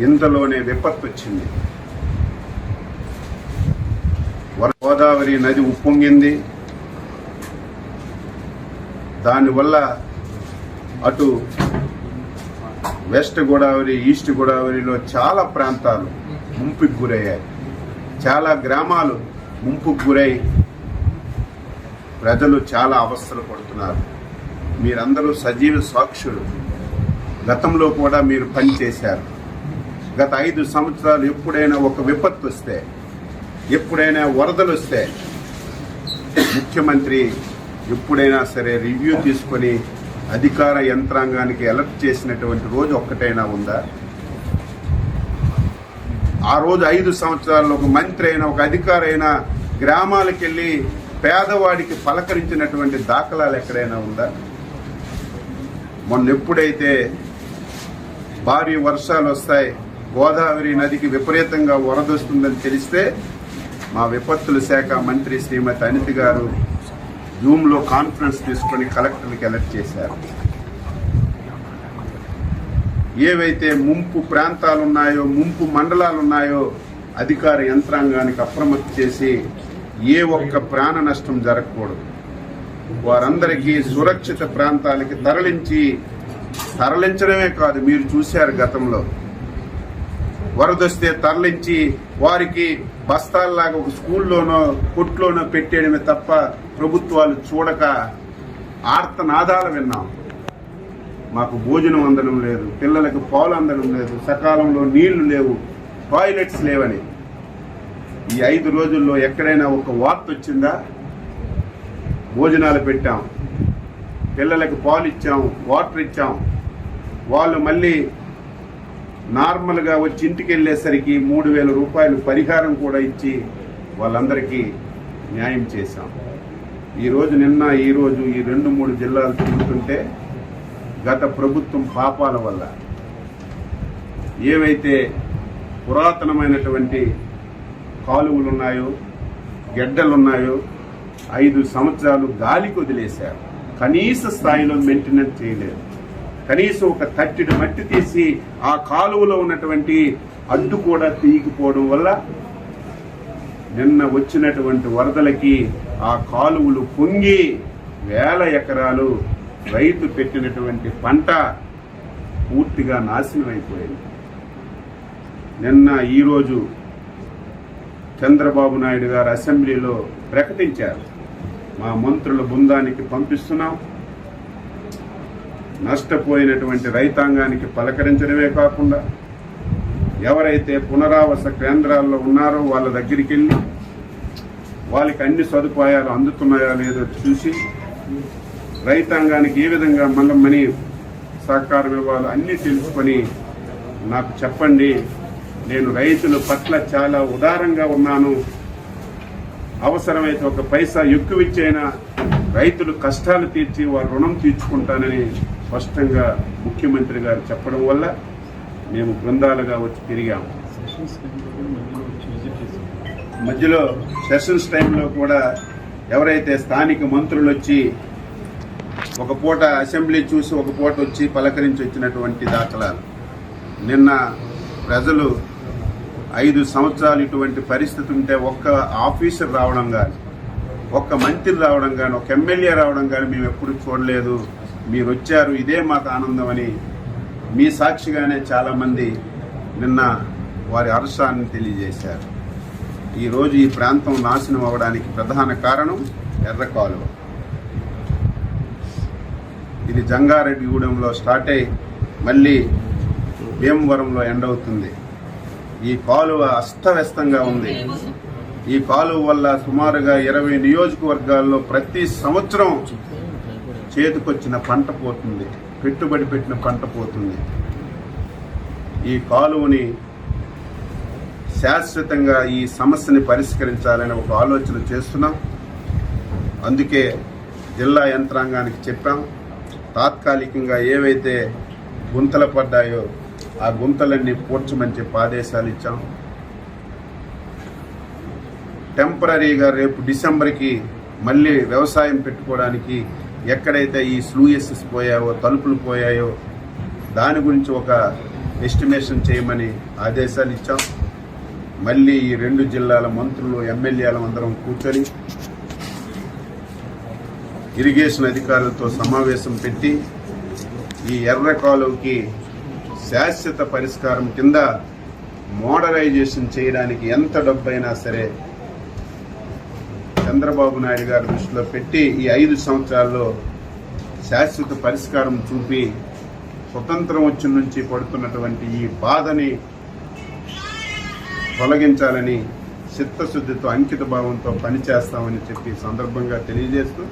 ఇంతలోనే విపత్తు వచ్చింది. గోదావరి నది ఉప్పొంగింది. దానివల్ల అటు వెస్ట్ గోదావరి, ఈస్ట్ గోదావరిలో చాలా ప్రాంతాలు ముంపుకు గురయ్యాయి. చాలా గ్రామాలు ముంపుకు గురై ప్రజలు చాలా అవస్థలు పడుతున్నారు. మీరందరూ సజీవ సాక్షులు. గతంలో కూడా మీరు పనిచేశారు. గత 5 సంవత్సరాలు ఎప్పుడైనా ఒక విపత్తు వస్తే, ఎప్పుడైనా వరదలు వస్తే ముఖ్యమంత్రి ఎప్పుడైనా సరే రివ్యూ తీసుకొని అధికార యంత్రాంగానికి అలర్ట్ చేసినటువంటి రోజు ఒక్కటైనా ఉందా? ఆ రోజు 5 సంవత్సరాల్లో ఒక మంత్రి అయినా, ఒక అధికారి అయినా గ్రామాలకు వెళ్ళి పేదవాడికి పలకరించినటువంటి దాఖలాలు ఎక్కడైనా ఉందా? మొన్న ఎప్పుడైతే భారీ వర్షాలు వస్తాయి, గోదావరి నదికి విపరీతంగా వరదొస్తుందని తెలిస్తే మా విపత్తుల శాఖ మంత్రి శ్రీమతి అనిత గారు జూమ్లో కాన్ఫరెన్స్ తీసుకొని కలెక్టర్కి అలర్ట్ చేశారు. ఏవైతే ముంపు ప్రాంతాలున్నాయో, ముంపు మండలాలున్నాయో అధికార యంత్రాంగానికి అప్రమత్తం చేసి ఏ ఒక్క ప్రాణ నష్టం జరగకూడదు, వారందరికీ సురక్షిత ప్రాంతాలకి తరలించడమే కాదు, మీరు చూశారు గతంలో వరదొస్తే తరలించి వారికి బస్తాల్లాగా ఒక స్కూల్లోనో కొట్లోనో పెట్టేయడమే తప్ప ప్రభుత్వాలు చూడక ఆర్తనాదాలు విన్నాం. మాకు భోజనం అందడం లేదు, పిల్లలకు పాలు అందడం లేదు, సకాలంలో నీళ్లు లేవు, టాయిలెట్స్ లేవని. ఈ 5 రోజుల్లో ఎక్కడైనా ఒక వార్త వచ్చిందా? భోజనాలు పెట్టాం, పిల్లలకు పాలు ఇచ్చాం, వాటర్ ఇచ్చాం, వాళ్ళు మళ్ళీ నార్మల్గా వచ్చి ఇంటికి వెళ్ళేసరికి 3,000 రూపాయలు పరిహారం కూడా ఇచ్చి వాళ్ళందరికీ న్యాయం చేశాం. ఈరోజు ఈ 2-3 జిల్లాలు తిరుగుతుంటే గత ప్రభుత్వం పాపాల వల్ల ఏవైతే పురాతనమైనటువంటి కాలువలున్నాయో, గెడ్డలున్నాయో 5 సంవత్సరాలు గాలికి వదిలేశారు. కనీస స్థాయిలో మెయింటెనెన్స్ చేయలేదు. కనీసం ఒక తట్టెడు మట్టి తీసి ఆ కాలువలో ఉన్నటువంటి అడ్డు కూడా తీయకపోవడం వల్ల నిన్న వచ్చినటువంటి వరదలకి ఆ కాలువలు పొంగి 1000 ఎకరాలు రైతు పెట్టినటువంటి పంట పూర్తిగా నాశనం అయిపోయింది. ఈరోజు చంద్రబాబు నాయుడు గారు అసెంబ్లీలో ప్రకటించారు, మా మంత్రుల బృందానికి పంపిస్తున్నాం, నష్టపోయినటువంటి రైతాంగానికి పలకరించడమే కాకుండా ఎవరైతే పునరావాస కేంద్రాల్లో ఉన్నారో వాళ్ళ దగ్గరికి వెళ్ళి వాళ్ళకి అన్ని సదుపాయాలు అందుతున్నాయో లేదో చూసి రైతాంగానికి ఏ విధంగా మళ్ళీ సహకారం ఇవ్వాలో అన్నీ తెలుసుకొని నాకు చెప్పండి, నేను రైతుల పట్ల చాలా ఉదారంగా ఉన్నాను, అవసరమైతే ఒక పైసా ఎక్కువ ఇచ్చైనా రైతులు కష్టాలు తీర్చి వారి రుణం తీర్చుకుంటానని స్పష్టంగా ముఖ్యమంత్రి గారు చెప్పడం వల్ల మేము బృందాలుగా వచ్చి తిరిగాము. మధ్యలో సెషన్స్ టైంలో కూడా ఎవరైతే స్థానిక మంత్రులు వచ్చి ఒక పూట అసెంబ్లీ చూసి ఒక పూట వచ్చి పలకరించి వచ్చినటువంటి దాఖలాలు. నిన్న ప్రజలు 5 సంవత్సరాలు ఇటువంటి పరిస్థితి ఉంటే ఒక్క ఆఫీసర్ రావడం కానీ, ఒక్క మంత్రి రావడం కానీ, ఒక ఎమ్మెల్యే రావడం కానీ మేము ఎప్పుడు చూడలేదు. మీరు వచ్చారు, ఇదే మాకు ఆనందం అని మీ సాక్షిగానే చాలామంది నిన్న వారి హర్షాన్ని తెలియజేశారు. ఈరోజు ఈ ప్రాంతం నాశనం అవ్వడానికి ప్రధాన కారణం ఎర్ర కాలువ. ఇది జంగారెడ్డిగూడెంలో స్టార్ట్ అయ్యి మళ్ళీ భీమవరంలో ఎండ్ అవుతుంది. ఈ కాలువ అస్తవ్యస్తంగా ఉంది. ఈ కాలువ వల్ల సుమారుగా 20 నియోజకవర్గాల్లో ప్రతి సంవత్సరం చేతికొచ్చిన పంట పోతుంది, పెట్టుబడి పెట్టిన పంట పోతుంది. ఈ కాలువని శాశ్వతంగా ఈ సమస్యని పరిష్కరించాలని ఒక ఆలోచన చేస్తున్నాం. అందుకే జిల్లా యంత్రాంగానికి చెప్పాం, తాత్కాలికంగా ఏవైతే గుంతలు పడ్డాయో ఆ గుంతలన్నీ పూడ్చమని చెప్పి ఆదేశాలు ఇచ్చాం. టెంపరీగా రేపు డిసెంబర్కి మళ్ళీ వ్యవసాయం పెట్టుకోవడానికి ఎక్కడైతే ఈ స్లూయసెస్ పోయాయో, తలుపులు పోయాయో దాని గురించి ఒక ఎస్టిమేషన్ చేయమని ఆదేశాలు ఇచ్చాం. మళ్ళీ ఈ 2 జిల్లాల మంత్రులు ఎమ్మెల్యేలు అందరం కూర్చొని ఇరిగేషన్ అధికారులతో సమావేశం పెట్టి ఈ ఎర్ర కాలువకి శాశ్వత పరిష్కారం కింద మోడరైజేషన్ చేయడానికి ఎంత డబ్బైనా సరే చంద్రబాబు నాయుడు గారి దృష్టిలో పెట్టి ఈ 5 సంవత్సరాల్లో శాశ్వత పరిష్కారం చూపి స్వతంత్రం వచ్చిన నుంచి పడుతున్నటువంటి ఈ బాధని తొలగించాలని చిత్తశుద్ధితో అంకిత భావంతో పనిచేస్తామని చెప్పి సందర్భంగా తెలియజేస్తూ